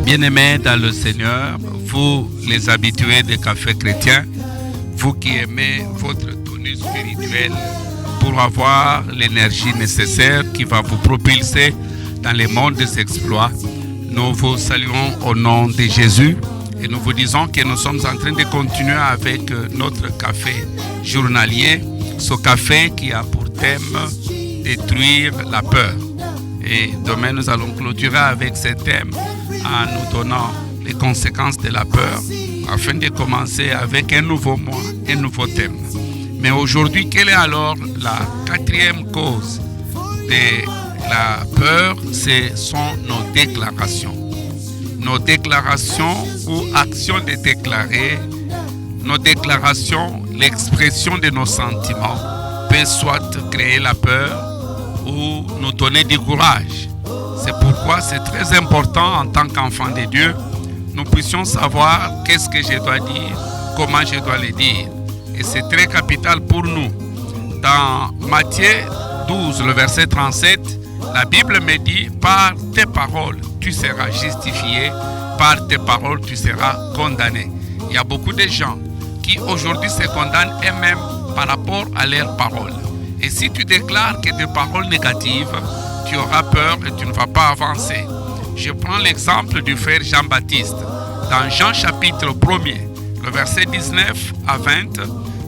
Bien-aimés dans le Seigneur, vous les habitués des cafés chrétiens, vous qui aimez votre tenue spirituelle pour avoir l'énergie nécessaire qui va vous propulser dans les mondes des exploits, nous vous saluons au nom de Jésus et nous vous disons que nous sommes en train de continuer avec notre café journalier, ce café qui a pour thème détruire la peur. Et demain nous allons clôturer avec ce thème en nous donnant les conséquences de la peur afin de commencer avec un nouveau mois, un nouveau thème. Mais aujourd'hui, quelle est alors la quatrième cause de la peur? Ce sont nos déclarations. Nos déclarations ou actions de déclarer, nos déclarations, l'expression de nos sentiments peut soit créer la peur ou nous donner du courage. C'est pourquoi c'est très important en tant qu'enfant de Dieu, nous puissions savoir qu'est-ce que je dois dire, comment je dois le dire. Et c'est très capital pour nous. Dans Matthieu 12, le verset 37, la Bible me dit, par tes paroles, tu seras justifié, par tes paroles, tu seras condamné. Il y a beaucoup de gens qui aujourd'hui se condamnent eux-mêmes par rapport à leurs paroles. Et si tu déclares que des paroles négatives, tu auras peur et tu ne vas pas avancer. Je prends l'exemple du frère Jean-Baptiste. Dans Jean chapitre 1er, le verset 19 à 20,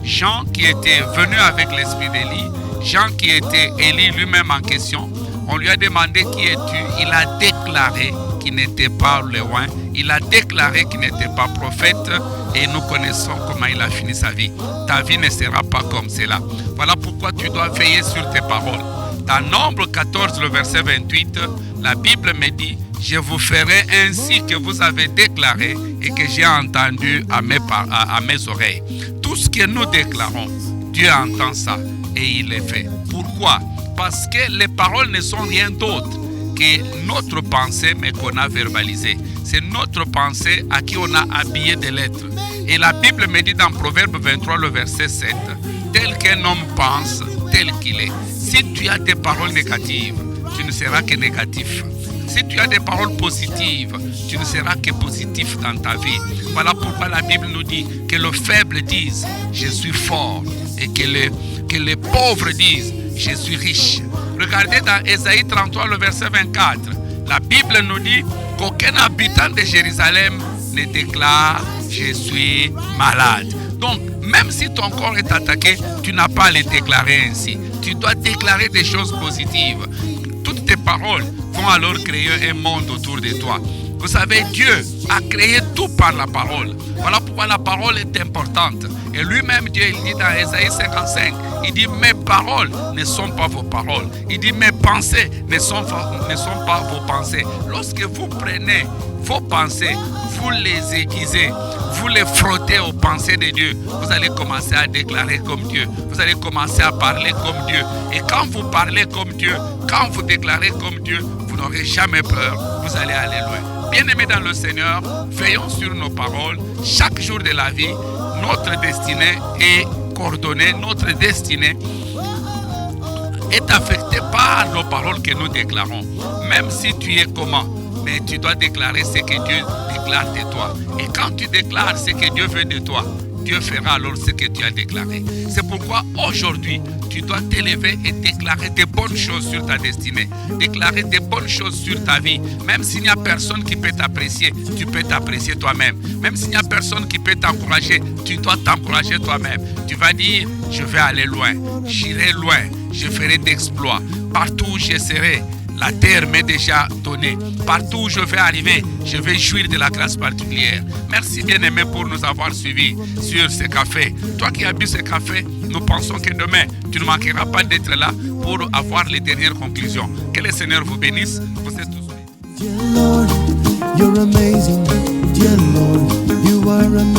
Jean qui était venu avec l'esprit d'Élie, Jean qui était Élie lui-même en question, on lui a demandé qui es-tu? Il a déclaré qu'il n'était pas loin, il a déclaré qu'il n'était pas prophète et nous connaissons comment il a fini sa vie. Ta vie ne sera pas comme cela. Voilà pourquoi tu dois veiller sur tes paroles. Dans Nombre 14, le verset 28, la Bible me dit, je vous ferai ainsi que vous avez déclaré et que j'ai entendu à mes oreilles. Tout ce que nous déclarons, Dieu entend ça et il le fait. Pourquoi? Parce que les paroles ne sont rien d'autre que notre pensée, mais qu'on a verbalisée. C'est notre pensée à qui on a habillé des lettres. Et la Bible me dit dans Proverbe 23, le verset 7, tel qu'un homme pense, tel qu'il est. Si tu as des paroles négatives, tu ne seras que négatif. Si tu as des paroles positives, tu ne seras que positif dans ta vie. Voilà pourquoi la Bible nous dit que le faible dise, je suis fort. Et que les pauvres disent, je suis riche. Regardez dans Ésaïe 33, le verset 24. La Bible nous dit qu'aucun habitant de Jérusalem ne déclare, je suis malade. Donc, même si ton corps est attaqué, tu n'as pas à le déclarer ainsi. Tu dois déclarer des choses positives. Toutes tes paroles vont alors créer un monde autour de toi. Vous savez, Dieu a créé tout par la parole. Voilà pourquoi la parole est importante. Et lui-même, Dieu, il dit dans Ésaïe 55, il dit, mes paroles ne sont pas vos paroles. Il dit, mes pensées ne sont pas vos pensées. Lorsque vous prenez vos pensées, vous les aiguisez, vous les frottez aux pensées de Dieu, vous allez commencer à déclarer comme Dieu. Vous allez commencer à parler comme Dieu. Et quand vous parlez comme Dieu, quand vous déclarez comme Dieu, vous n'aurez jamais peur. Vous allez aller loin. Bien-aimés dans le Seigneur, veillons sur nos paroles. Chaque jour de la vie, notre destinée est coordonnée, notre destinée est affectée par nos paroles que nous déclarons. Même si tu es comment, mais tu dois déclarer ce que Dieu déclare de toi. Et quand tu déclares ce que Dieu veut de toi, Dieu fera alors ce que tu as déclaré. C'est pourquoi aujourd'hui, tu dois t'élever et déclarer des bonnes choses sur ta destinée. Déclarer des bonnes choses sur ta vie. Même s'il n'y a personne qui peut t'apprécier, tu peux t'apprécier toi-même. Même s'il n'y a personne qui peut t'encourager, tu dois t'encourager toi-même. Tu vas dire, je vais aller loin, j'irai loin, je ferai d'exploits. Partout où je serai, la terre m'est déjà donnée. Partout où je vais arriver, je vais jouir de la grâce particulière. Merci bien-aimé pour nous avoir suivis sur ce café. Toi qui as bu ce café, nous pensons que demain, tu ne manqueras pas d'être là pour avoir les dernières conclusions. Que le Seigneur vous bénisse. Vous êtes tous bénis. Dear Lord, you're amazing. Dear Lord, you are amazing.